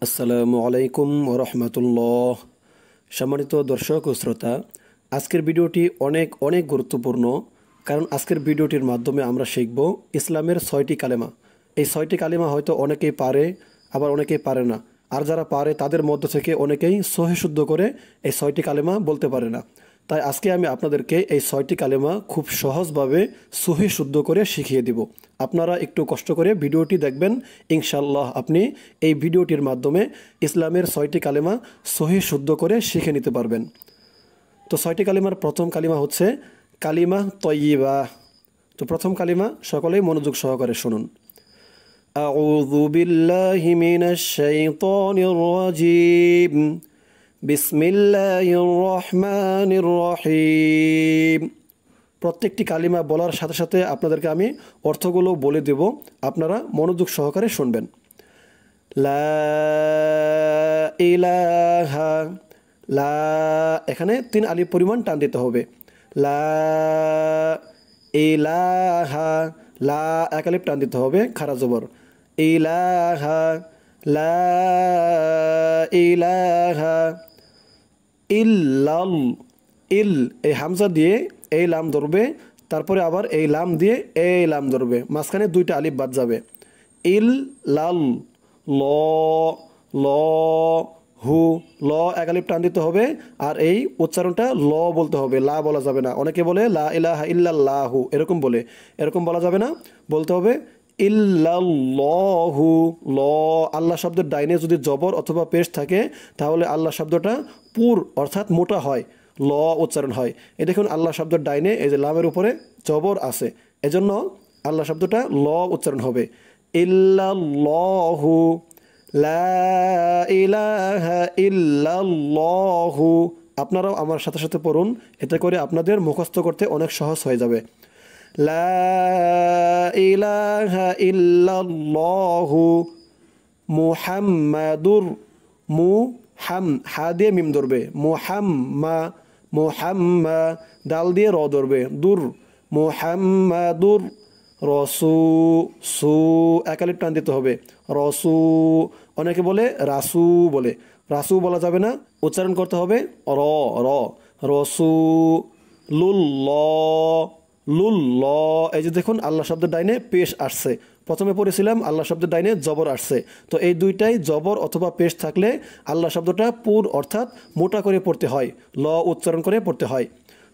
আসসালামু আলাইকুম রহমতুল্লাহ। সম্মানিত দর্শক ও শ্রোতা, আজকের ভিডিওটি অনেক অনেক গুরুত্বপূর্ণ, কারণ আজকের ভিডিওটির মাধ্যমে আমরা শিখব ইসলামের 6টি কালেমা। এই 6টি কালেমা হয়তো অনেকেই পারে, আবার অনেকেই পারে না। আর যারা পারে তাদের মধ্য থেকে অনেকেই সহি শুদ্ধ করে এই 6টি কালেমা বলতে পারে না। তাই আজকে আমি আপনাদেরকে এই 6টি কালেমা খুব সহজভাবে সহি শুদ্ধ করে শিখিয়ে দিব। আপনারা একটু কষ্ট করে ভিডিওটি দেখবেন, ইনশাল্লাহ আপনি এই ভিডিওটির মাধ্যমে ইসলামের 6টি কালেমা সহি শুদ্ধ করে শিখে নিতে পারবেন। তো 6টি কালিমার প্রথম কালিমা হচ্ছে কালিমা তয়্যিবা। তো প্রথম কালিমা সকলেই মনোযোগ সহকারে শুনুন। আউযু বিল্লাহি মিনাশ শাইতানির রাজীম। বিসমিল্লাহির রহমানির রহিম। প্রত্যেকটি কালিমা বলার সাথে সাথে আপনাদেরকে আমি অর্থগুলো বলে দেব, আপনারা মনোযোগ সহকারে শুনবেন। লা ইলাহা, লা এখানে 3 আলিফ পরিমাণ টান দিতে হবে। লা ইলাহা, লা 1 আলিফ টান দিতে হবে, খাড়া জবর। ইলাহা, লা ইলাহা ইল্লাল, ইল এই হামজা দিয়ে এই লাম ধরবে, তারপরে আবার এই লাম দিয়ে এই লাম ধরবে, মাঝখানে 2টা আলিফ বাদ যাবে। ইল লাল, ল ল হু, ল 1 আলিফ টান দিতে হবে, আর এই উচ্চারণটা ল বলতে হবে, লা বলা যাবে না। অনেকে বলে লা ইলাহা ইল্লাল্লাহু, এরকম বলে, এরকম বলা যাবে না, বলতে হবে ইল্লাল্লাহু। ল, আল্লাহ শব্দের ডাইনে যদি জবর অথবা পেশ থাকে তাহলে আল্লাহ শব্দটা পুর অর্থাৎ মোটা হয়, ল উচ্চারণ হয়। এই দেখুন আল্লাহ শব্দের ডাইনে এই যে লামের উপরে জবর আছে, এজন্য আল্লাহ শব্দটা ল উচ্চারণ হবে। ইল্লাল্লাহু, লা ইলাহা ইল্লাল্লাহু। আপনারাও আমার সাথে সাথে পড়ুন, এতে করে আপনাদের মুখস্থ করতে অনেক সহজ হয়ে যাবে। লা ইলাহা ইল্লাল্লাহু মুহাম্মাদুর, হা দিয়ে মিম ধরবে, মুহাম্মা, দাল দিয়ে র ধরবে, দুর, মুহাম্মাদুর। রসু, সু 1 আলিফ টান দিতে হবে, রসু। অনেকে বলে রাসু বলে, রাসু বলা যাবে না, উচ্চারণ করতে হবে র, রসু। লুল্ল, এই যে দেখুন আল্লাহ শব্দের ডাইনে পেশ আসছে। প্রথমে পড়েছিলাম আল্লাহ শব্দের ডাইনে জবর আসছে, তো এই দুইটাই জবর অথবা পেশ থাকলে আল্লাহ শব্দটা পুর অর্থাৎ মোটা করে পড়তে হয়, ল উচ্চারণ করে পড়তে হয়।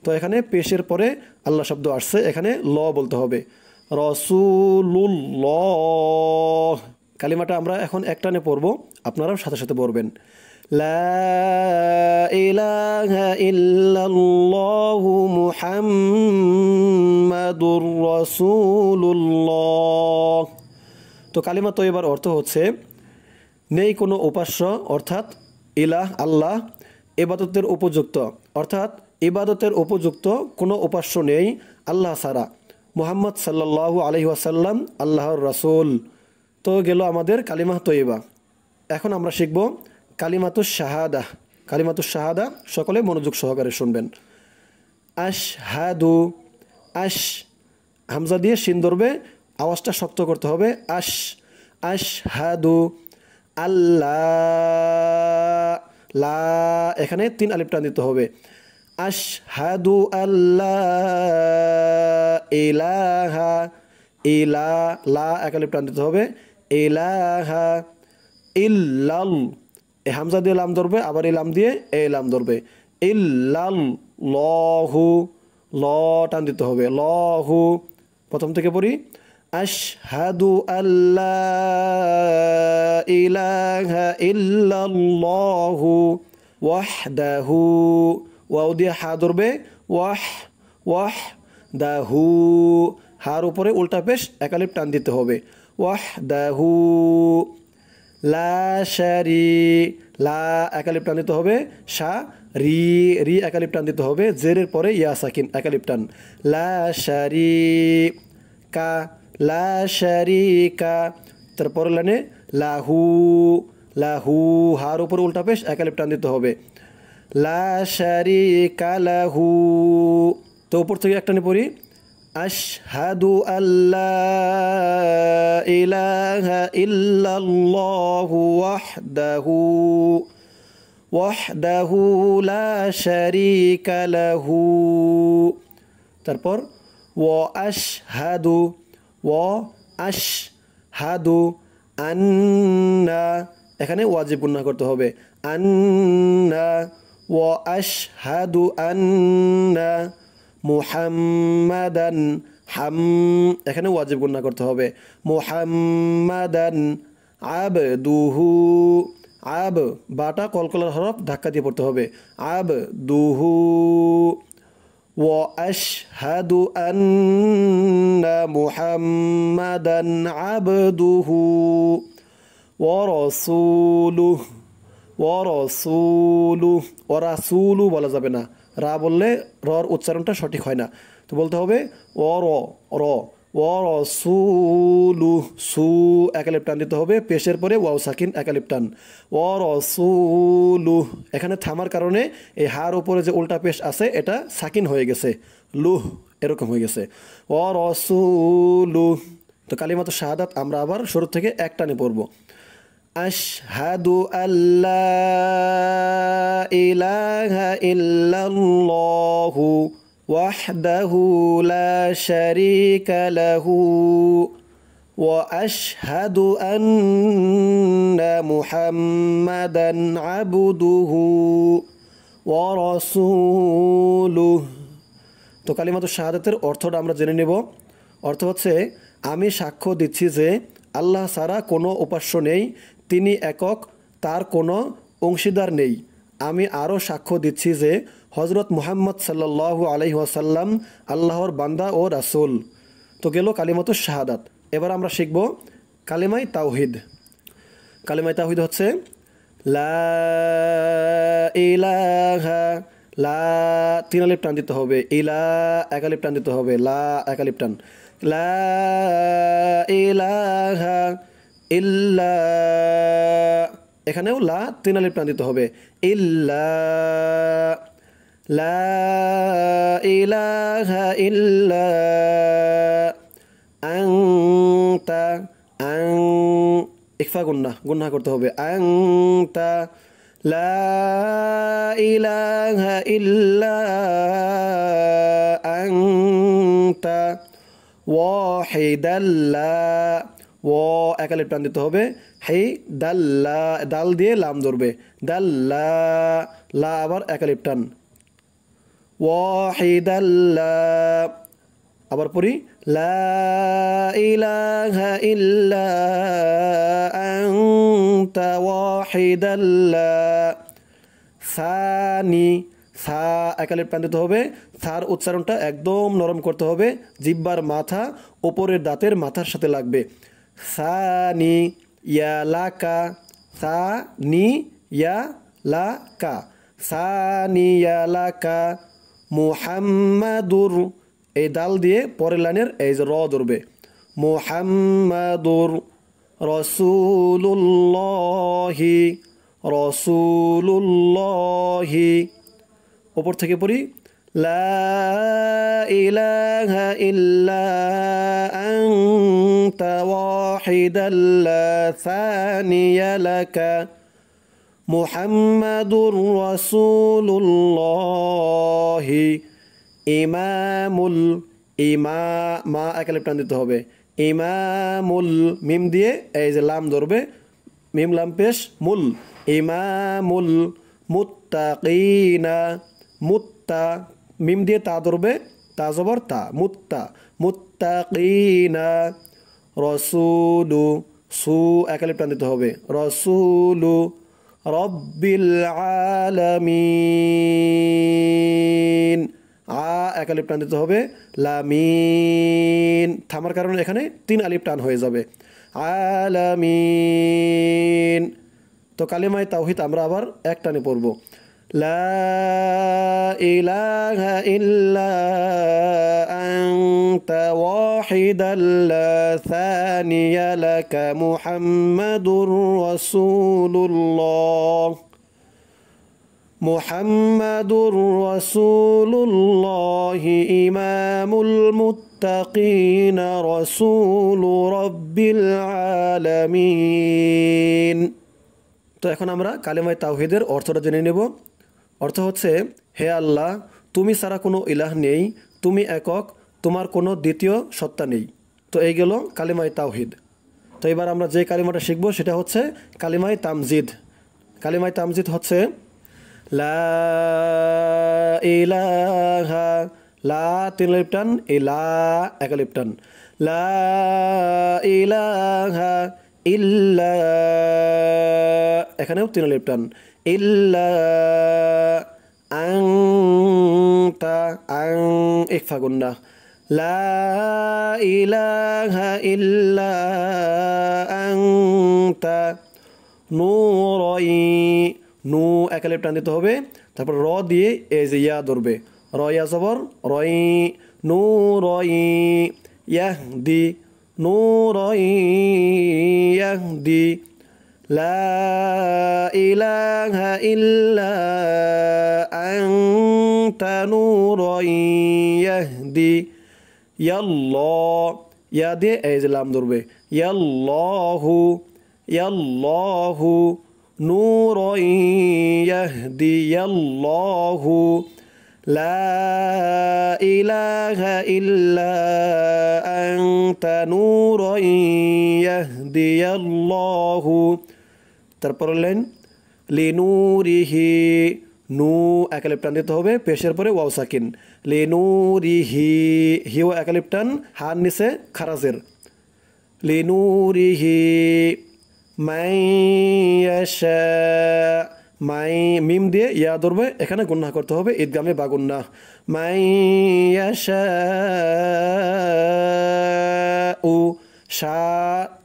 তো এখানে পেশের পরে আল্লাহ শব্দ আসছে, এখানে ল বলতে হবে। রসুলুল্লাহ কালিমাটা আমরা এখন একটানে পড়ব, আপনারাও সাথে সাথে পড়বেন। লা ইলাহা ইল্লাল্লাহু মুহাম্মাদুর রাসূলুল্লাহ। তো কালিমা তয়্যিবার অর্থ হচ্ছে নেই কোনো উপাস্য অর্থাৎ ইলাহ আল্লাহ, ইবাদতের উপযুক্ত অর্থাৎ ইবাদতের উপযুক্ত কোনো উপাস্য নেই আল্লাহ ছাড়া। মুহাম্মদ সাল্লাল্লাহু আলাইহি ওয়াসাল্লাম আল্লাহর রাসূল। তো গেল আমাদের কালিমা তয়্যিবা। এখন আমরা শিখব কালিমাতুশ শাহাদা। কালিমাতুশ শাহাদা সকলে মনোযোগ সহকারে শুনবেন। আশহাদু, হামজা দিয়ে শিন ধরবে, আওয়াজটা শক্ত করতে হবে, আশহাদু। আল্লাহ, লা এখানে 3 আলিফ টান দিতে হবে। আশহাদু আল্লাহ ইলাহা, লা 1 আলিফ টান দিতে হবে, ইলাহা ইল্লাল, এই হামজা দিয়ে লাম ধরবে, আবার এই লাম দিয়ে এই লাম ধরবে, ইল্লাল্লাহু, ল টান দিতে হবে, লহু। প্রথম থেকে পড়ি। আশহাদু আল্লাহ ইলাহা ইল্লাল্লাহু ওয়াহদাহু, ওয়াও দিয়ে হা ধরবে, ওয়াহদাহু, হার উপরে উল্টা পেশ 1 আলিফ টান দিতে হবে, ওয়াহদাহু। লা লা 1 আলিফ টান দিতে হবে, রি 1 আলিফ টান দিতে হবে, জেরের পরে ইয়া সাকিন 1 আলিফ টান। লা শারিকা, তারপরে লানে লাহু, হার উপর উল্টা পেশ 1 আলিফ টান দিতে হবে, লা শারিকা লাহু। তো উপর থেকে একটানে পড়ি। আশহাদু আল্লা ইলাহা ইল্লাল্লাহু ওয়াহদাহু লা শারীকা লাহু। তারপর আশহাদু আন্না, এখানে ওয়াজিব গুণনা করতে হবে, আন্না আশহাদু আন্না মুহাম্মাদান, এখানে ওয়াজিব গুণনা করতে হবে, মুহাম্মাদান আবদুহু, বাটা কলকলার হরফ ধাক্কা দিয়ে পড়তে হবে, আবদুহু। আশহাদু আন্না মুহাম্মাদান আবদুহু ওয়া রাসূলুহু বলা যাবে না, রা বললে রর উচ্চারণটা সঠিক হয় না, তো বলতে হবে সু একালিপ টান দিতে হবে, পেশের পরে ওয়াও সাকিন একালিপ টান, এখানে থামার কারণে এই হার উপরে যে উল্টা পেশ আছে এটা সাকিন হয়ে গেছে, লুহ এরকম হয়ে গেছে, তো কালিমাতুশ শাহাদাত আমরা আবার শুরু থেকে এক টানে পড়ব। আশহাদু আল্লা ইলাহা ইল্লাল্লাহু ওয়াহদাহু লা শারীকা লাহু ওয়া আশহাদু আন্না মুহাম্মাদান আবদুহু ওয়া রাসূলুহু। তো কালিমাতুশ শাহাদাতের অর্থটা আমরা জেনে নেব। অর্থ হচ্ছে, আমি সাক্ষ্য দিচ্ছি যে আল্লাহ ছাড়া কোনো উপাস্য নেই, তিনি একক, তার কোনো অংশীদার নেই। আমি আরও সাক্ষ্য দিচ্ছি যে হজরত মুহাম্মদ সাল্লাল্লাহু আলাইহি ওয়াসাল্লাম আল্লাহর বান্দা ও রাসূল। তো গেল কালিমাতুশ শাহাদাত। এবার আমরা শিখব কালিমায়ে তাওহীদ। কালিমায়ে তাওহীদ হচ্ছে লা ইলাহা, লা তিন আলিফ টান দিতে হবে, ইলা এক আলিফ টান দিতে হবে, লা এক আলিফ টান, লা ইলাহা ইল্লা, এখানেও লা তিন আলিফ টান দিতে হবে, ইল্লা, লা ইলাহা ইল্লা আনতা, ইখফা গুন্না করতে হবে, আনতা, লা ইলাহা ইল্লা আনতা ওয়াহিদাল্লা, এক আলিফ টান দিতে হবে, হে দাল্লা, দাল দিয়ে লাম ধরবে, দাল্লা, লা আবার এক আলিফ টান, ওয়াহিদাল্লা। আবার পড়ি, লা ইলাহা ইল্লা আনতা ওয়াহিদাল্লা সানি, সা এক আলিফ টান দিতে হবে, সার উচ্চারণটা একদম নরম করতে হবে, জিহ্বার মাথা উপরের দাঁতের মাথার সাথে লাগবে, সানি ইয়ালাকা, সানি ইয়ালাকা, সানি ইয়ালাকা মুহাম্মাদুর, এই দাল দিয়ে পরের লাইনের এই যে র ধরবে, মুহাম্মাদুর রসুলুল্লাহি, ওপর থেকে পড়ি, লা ইলাহা ইল্লা আনতা ওয়াহিদাল্লা সানিয়া লাকা মুহাম্মাদুর রাসূলুল্লাহি ইমামুল, মা এক আলিফ টান দিতে হবে, ইমামুল, মিম দিয়ে এই যে লাম ধরবে, মিম লাম পেশ মুল, ইমামুল মুত্তাকিনা, মিম দিয়ে তা ধরবে, তা জবর তা, মুত্তাকিনা রসুলু, সু এক আলিফ টান দিতে হবে, রসুলু রব্বিল আলামিন, এক আলিফ টান দিতে হবে, লামিন, থামার কারণে এখানে তিন আলিফ টান হয়ে যাবে, আলামিন। তো কালিমায়ে তাওহীদ আমরা আবার এক টানে পড়ব, লা ইলাহা ইল্লা আনতা ওয়াহিদাল লা সানিয়া লাকা মুহাম্মাদুর রাসূলুল্লাহ, মুহাম্মাদুর রাসূলুল্লাহি ইমামুল للمتقين رسول رب العالمين। তো এখন আমরা কালেমায়ে তাওহীদের অর্থটা জেনে নেব। অর্থ হচ্ছে, হে আল্লাহ, তুমি ছাড়া কোনো ইলাহ নেই, তুমি একক, তোমার কোনো দ্বিতীয় সত্তা নেই। তো এই গেল কালেমায়ে তাওহীদ। তো এবার আমরা যে কালিমাটা শিখব সেটা হচ্ছে কালিমায়ে তামজিদ। কালিমায়ে তামজিদ হচ্ছে লা ইলাহা, লা তিন আলিফ টান, ইলা এক আলিফ টান, লা ইলাহা ইল্লা, এখানেও তিন আলিফ টান, ইল্লা আনতা, আং ইকফা গুন্নাহ, লা ইলাহা ইল্লা আনতা নূরাই, নু এক আলিফ টান দিতে হবে, তারপর র দিয়ে এই যে ইয়া ধরবে, র ইয়া জবর রই, নূরাই ইয়াহদি, নূরাই ইয়াহদি, লা ইলাহা ইল্লা আনতা নূরাই ইয়াহদি, ইয়াল্লাহ, ইয়া দিয়ে এই যে লাম ধরবে, ইয়াল্লাহু, ইয়াল্লাহু নূরাই ইয়াহদি, ইয়াল্লাহু লা ইলাহা ইল্লা আনতা নূরাই ইয়াহদি, ইয়াল্লাহু। তারপর লাইন লিনুরিহি, নু এক আলিফ টান দিতে হবে, পেশের পরে ওয়াও সাকিন, লিনুরিহি, হিও এক আলিফ টান, হার নিচে খারাজের, লিনুরিহি মাইয়াশা, মাই মিম দিয়ে ইয়া ধরবে, এখানে গুন্নাহ করতে হবে, ঈদগামে বা গুন্নাহ, মাইয়াশা উ, শা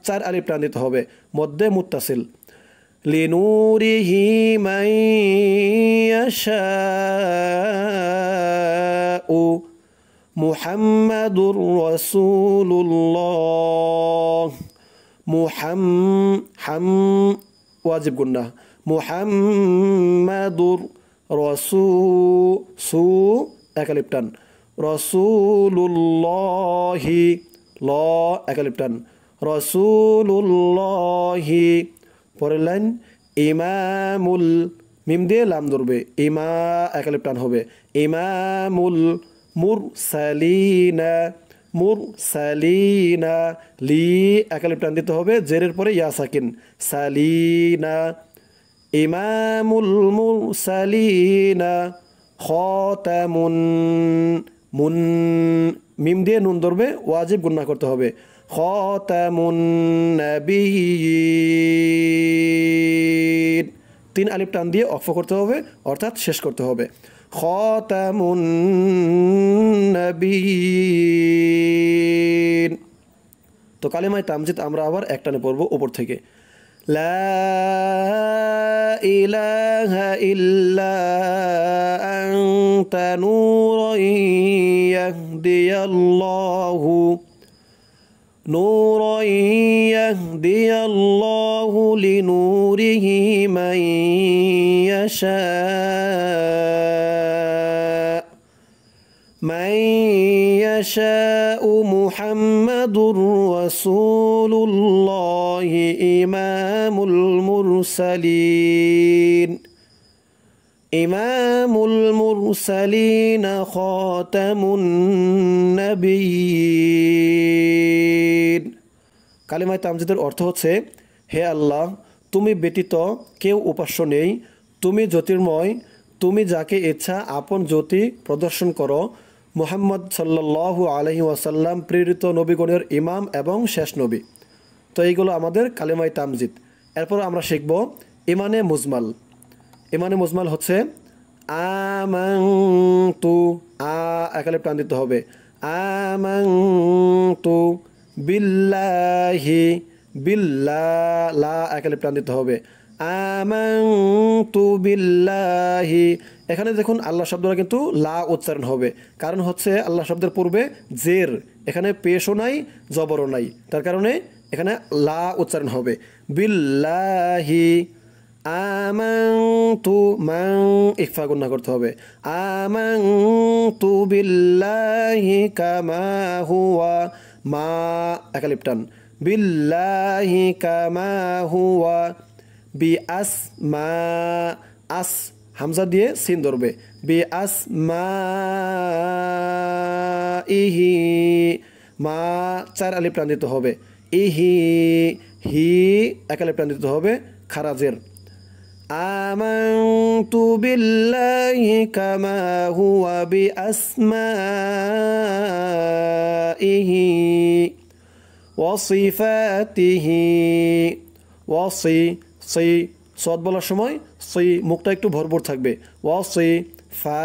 চার আলিফ টান দিতে হবে, মধ্যে মুত্তাসিল, লিনুরিহি মাইয়াশা উ, মুহাম্মাদুর রাসূলুল্লাহ, হাম ওয়াজিব গুন্নাহ, মুহাম্মাদুর সু এক আলিফ টান, রাসূলুল্লাহি, ল এক আলিফ টান, রাসূলুল্লাহি। পরের লাইন ইমামুল, মিম দিয়ে লাম ধরবে, ইমা এক আলিফ টান হবে, ইমামুল মুরসালিনা, মুরসালিনা, লি এক আলিফ টান দিতে হবে, জেরের পরে ইয়া সাকিন, সালিনা, ইমামুল মুরসালিনা খাতামুন, মুন মিম দিয়ে নুন ধরবে, ওয়াজিব গুন্নাহ করতে হবে, খাতামুন নাবিয়্যিন, তিন আলিফ টান দিয়ে অক্ফ করতে হবে, অর্থাৎ শেষ করতে হবে, খাতামুন নাবিয়্যিন। তো কালিমায়ে তামজিদ আমরা আবার একটানে পড়ব উপর থেকে, লা ইলাহা ইল্লা আনতা নূরাই ইয়াহদিয়াল্লাহু, নূরাই ইয়াহদিয়াল্লাহু লিনূরিহি মান ইয়াশা, মান ইয়াশাউ মুহাম্মাদুর রাসূলুল্লাহি ইমামুল মুরসালিন, ইমামুল মুরসালিন খাতামুন নাবিয়্যিন। কালিমায়ে তামজিদের অর্থ হচ্ছে, হে আল্লাহ, তুমি ব্যতীত কেউ উপাস্য নেই, তুমি জ্যোতির্ময়, তুমি যাকে ইচ্ছা আপন জ্যোতি প্রদর্শন করো, মুহাম্মদ সাল্লাল্লাহু আলাইহি ওয়াসাল্লাম প্রেরিত নবীগণের ইমাম এবং শেষ নবী। তো এইগুলো আমাদের কালিমায়ে তামজিদ। এরপর আমরা শিখব ইমানে মুজমাল। ইমানে মুজমাল হচ্ছে আমানতু, আ এক আলিফ টান দিতে হবে, আমানতু বিল্লাহি, বিল্লাহ লা এক আলিফ টান দিতে হবে, আমানতু বিল্লাহি। এখানে দেখুন আল্লাহ শব্দটা কিন্তু লা উচ্চারণ হবে, কারণ হচ্ছে আল্লাহ শব্দের পূর্বে জের, এখানে পেশও নাই জবরও নাই, তার কারণে এখানে লা উচ্চারণ হবে, বিল্লাহি আমানতু মান ইকফা গুন্না করতে হবে আমানতু বিল্লাহি কামা হুয়া মা একালিপ টান বিল্লাহি কামা হুয়া বি আসমা আস হামজা দিয়ে সিন ধরবে বি আসমা ইহি মা চার আলিফ টান দিতে হবে ইহি হি একালিপ টান দিতে হবে খারাজের আমানতু বিল্লাহি কামা হুয়া বিআসমাইহি ওয়া সিফাতিহি ওয়া সি সদ বলার সময় সি মুখটা একটু ভরপুর থাকবে ওয়া সি ফা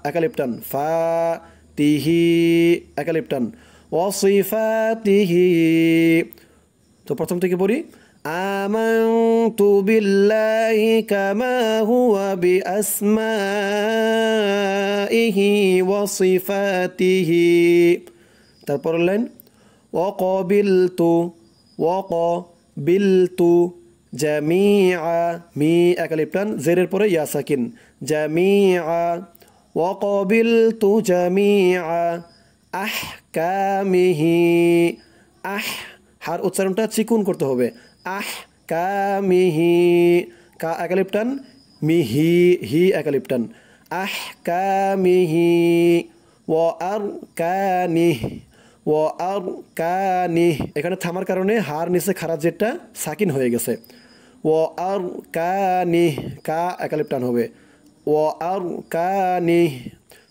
একালিপ টান ফা তিহি একালিপ টান ওয়া সিফাতিহি তো প্রথম থেকে পড়ি আমানতু বিল্লাহি কামা হুয়া বিআসমাইহি ওয়া সিফাতিহি তারপর লাইন ওয়াকাবিলতু জামিআ মি একালিপ টান জেরের পরে ইয়া সাকিন জামিআ ওয়াকাবিলতু জামিআ আহকামিহি হার উচ্চারণটা চিকুন করতে হবে আহকামিহি কা একালিপ টান মিহি হি একালিপ টান আহকামিহি ওয়া আরকানিহি এখানে থামার কারণে হার নিচে খারাজ যেটা সাকিন হয়ে গেছে ওয়া আরকানিহি কা একালিপ টান হবে ওয়া আরকানিহি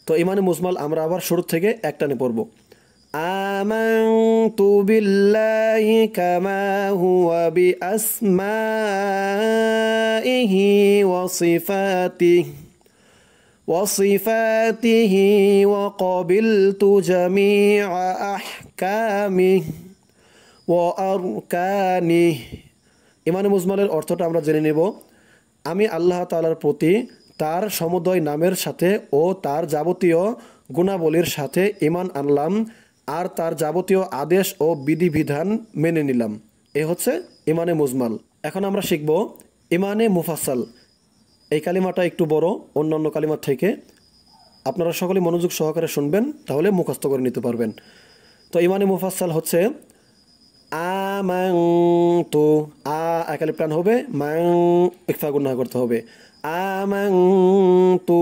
তো ইমানে মুজমাল আমরা আবার শুরু থেকে একটানে পড়ব আমানতু বিল্লাহি কামা হুয়া বিআসমাইহি ওয়া সিফাতিহি ওয়া ক্বাবিলতু জামিআ আহকামিহি ওয়া আরকানিহি ইমানে মুজমালের অর্থটা আমরা জেনে নেব আমি আল্লাহ তাআলার প্রতি তার সমুদয় নামের সাথে ও তার যাবতীয় গুণাবলীর সাথে ঈমান আনলাম আর তার যাবতীয় আদেশ ও বিধিবিধান মেনে নিলাম এ হচ্ছে ইমানে মুজমাল এখন আমরা শিখব ইমানে মুফাসসাল এই কালিমাটা একটু বড় অন্যান্য কালিমার থেকে আপনারা সকলে মনোযোগ সহকারে শুনবেন তাহলে মুখস্থ করে নিতে পারবেন তো ইমানে মুফাসসাল হচ্ছে আমানতু একালিপ টান হবে মান ইকফা গুন্না করতে হবে আমানতু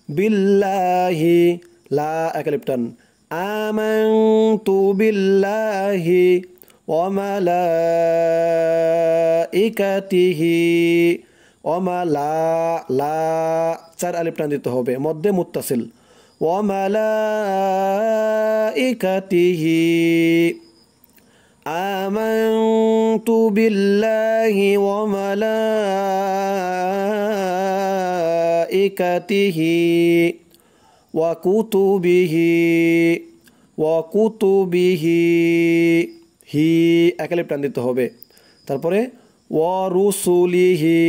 বিল্লাহি লা একালিপ টান আমানতু বিল্লাহি ওয়া মালাইকাতিহি ওয়া লা চার আলিফ টান দিতে হবে মধ্যে মুত্তাসিল ওয়া মালাইকাতিহি আমানতু বিল্লাহি ওয়া মালাইকাতিহি ওয়া কুতুবিহি হি একালিপ টান দিতে হবে তারপরে ওয়া রুসুলিহি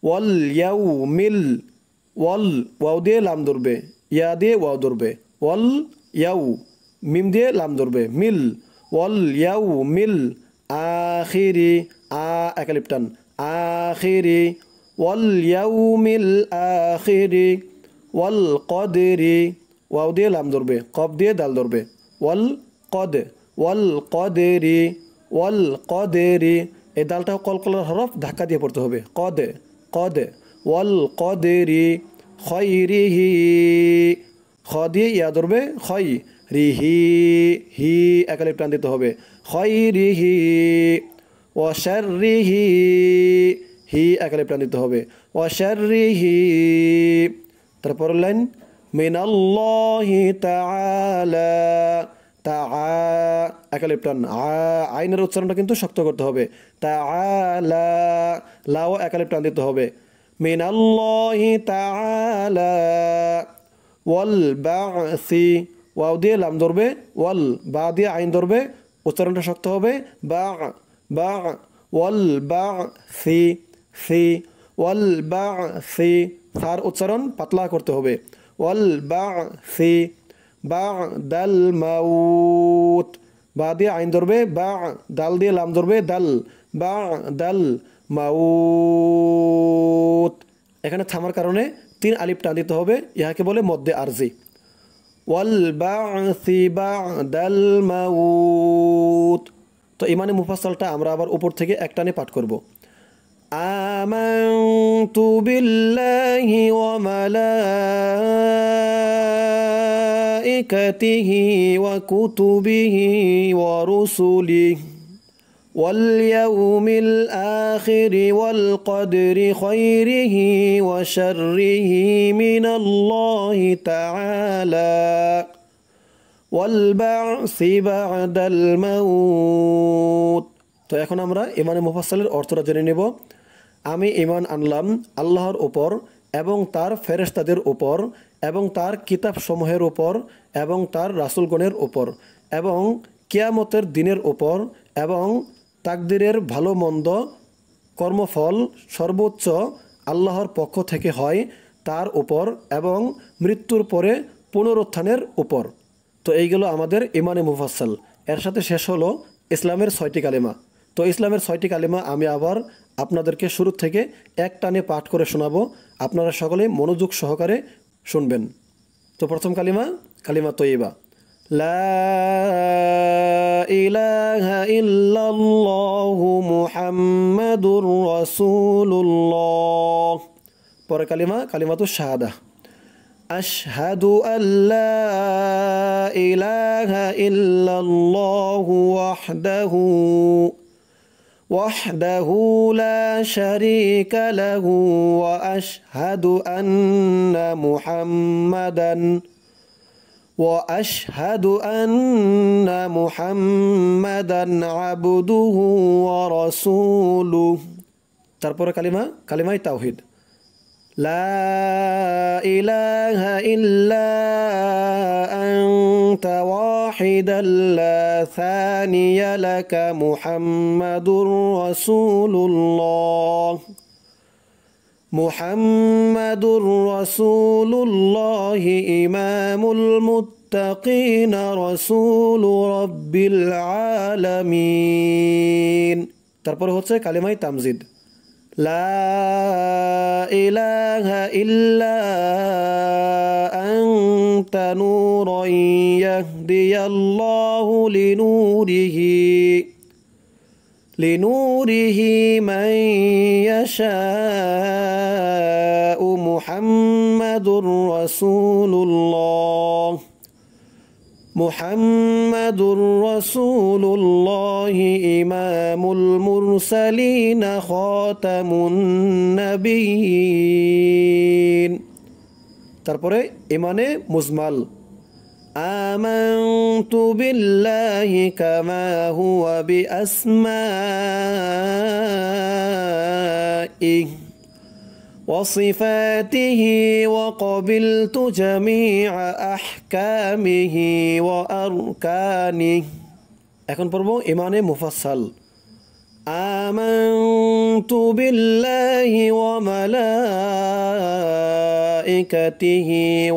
ওয়াল ইয়াউমিল ওয়াও দিয়ে লাম ধরবে ইয়া দিয়ে ওয়াও ধরবে ওয়াল ইয়াউ মিম দিয়ে লাম ধরবে মিল ওয়াল ইয়াউমিল আখিরি একালিপ টান আখিরি ওয়াল ইয়াউমিল আখিরি ওয়াল কদরি ওয়াও দিয়ে লাম ধরবে কব দিয়ে দাল ধরবে ওয়াল কদরি এই দালটাও কলকলার হরফ ধাক্কা দিয়ে পড়তে হবে কদ ওয়াল কদরি খয়রিহি খ দিয়ে ইয়া ধরবে খয় রিহি হি একালিপ টান দিতে হবে খয়রিহি ওয়া শাররিহি হি একালিপ টান দিতে হবে ওয়া শাররিহি তারপর লাইন মিনাল্লাহি তাআলা একালিপ টান আইনের উচ্চারণটা কিন্তু শক্ত করতে হবে তাআলা লাও একালিপ টান দিতে হবে মিনাল্লাহি তাআলা ওয়াল বা'সি ওয়াও দিয়ে লাম ধরবে ওয়াল বা দিয়ে আইন ধরবে উচ্চারণটা শক্ত হবে বা ওয়াল বা'সি সার উচ্চারণ পাতলা করতে হবে ওয়াল বা'সি বা'দাল মাউত বা দিয়ে আইন ধরবে বা, দাল দিয়ে লাম ধরবে দাল, বা দাল মাউত। এখানে থামার কারণে 3 আলিফ টান দিতে হবে, ইহাকে বলে মদ্দে আরজি। ওয়াল বা'সি বা'দাল মাউত। তো ইমানে মুফাসসালটা আমরা আবার উপর থেকে এক টানে পাঠ করব। আমানতু বিল্লাহি ওয়া মালাইকাতিহি ওয়া কুতুবিহি ওয়া রুসুলিহি ওয়াল ইয়াউমিল আখির ওয়াল কদরি খায়রিহি ওয়া শাররিহি মিনাল্লাহি তাআলা ওয়াল বা'সি বা'দাল মাউত। তো এখন আমরা ইমানে মুফাসসালের অর্থটা জেনে নেব। আমি ঈমান আনলাম আল্লাহর উপর এবং তার ফেরেশতাদের উপর এবং তার কিতাবসমূহের উপর এবং তার রাসূলগণের উপর এবং কিয়ামতের দিনের উপর এবং তাকদীরের ভালো মন্দ কর্মফল সর্বোচ্চ আল্লাহর পক্ষ থেকে হয় তার উপর এবং মৃত্যুর পরে পুনরুত্থানের উপর। তো এইগুলো আমাদের ইমানে মুফাসসাল। এর সাথে শেষ হলো ইসলামের 6টি কালিমা। তো ইসলামের 6টি কালিমা আমি আবার আপনাদেরকে শুরু থেকে এক টানে পাঠ করে শোনাবো, আপনারা সকলে মনোযোগ সহকারে শুনবেন। তো প্রথম কালিমা, কালিমা তয়্যিবা। লা ইলাহা ইল্লাল্লাহু মুহাম্মাদুর রাসূলুল্লাহ। পরের কালিমা, কালিমাতুশ শাহাদাহ। আশহাদু আল্লা ইলাহা ইল্লাল্লাহু ওয়াহদাহু লা শারীকা লাহু ওয়া আশহাদু আন্না মুহাম্মাদান আবদুহু ওয়া রাসূলুহু। তারপরে কালিমা, কালিমায়ে তাওহীদ। লা ইলাহা ইল্লা আনতা ওয়াহিদান লা সানিয়া লাকা মুহাম্মাদুর রাসূলুল্লাহ। মুহাম্মাদুর রাসূলুল্লাহ ইমামুল মুত্তাকিন রাসূলু রাব্বিল আলামিন। তারপরে হচ্ছে কালিমায়ে তামজিদ। লা ইলাহা ইল্লা আনতা নূরুন ইয়াহদিয়াল্লাহু লিনুরিহি মান ইয়াশাউ মুহাম্মাদুর রাসূলুল্লাহ। মুহাম্মাদুর রাসূলুল্লাহ ইমামুল মুরসালিন খাতামুন নাবিয়্যিন। তারপরে ইমানে মুজমাল। আমানতু বিল্লাহি কামা হুয়া বিআসমাইহি وصفاته وقبلت جميع أحكامه وأركانه। এখন পড়ব ইমানে মুফাসসাল। آمنت بالله وملائكته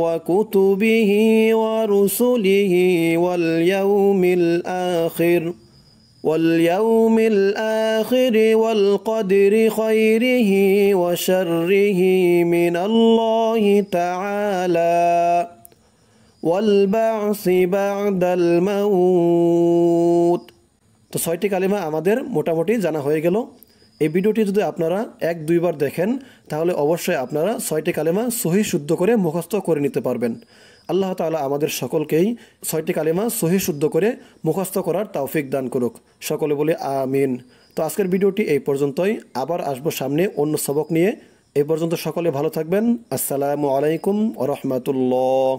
وكتبه ورسله واليوم الآخر والقدر خيره وشره من الله تعالى والبعث بعد الموت। তো 6টি কালিমা আমাদের মোটামুটি জানা হয়ে গেল। এই ভিডিওটি যদি আপনারা 1-2 বার দেখেন তাহলে অবশ্যই আপনারা 6টি কালিমা সহি শুদ্ধ করে মুখস্থ করে নিতে পারবেন। আল্লাহ তাআলা আমাদের সকলকেই 6টি কালিমা সহি শুদ্ধ করে মুখস্থ করার তৌফিক দান করুক। সকলে বলি আমিন। তো আজকের ভিডিওটি এই পর্যন্তই, আবার আসবো সামনে অন্য সবক নিয়ে। এই পর্যন্ত সকলে ভালো থাকবেন। আসসালামু আলাইকুম ওয়া রাহমাতুল্লাহ।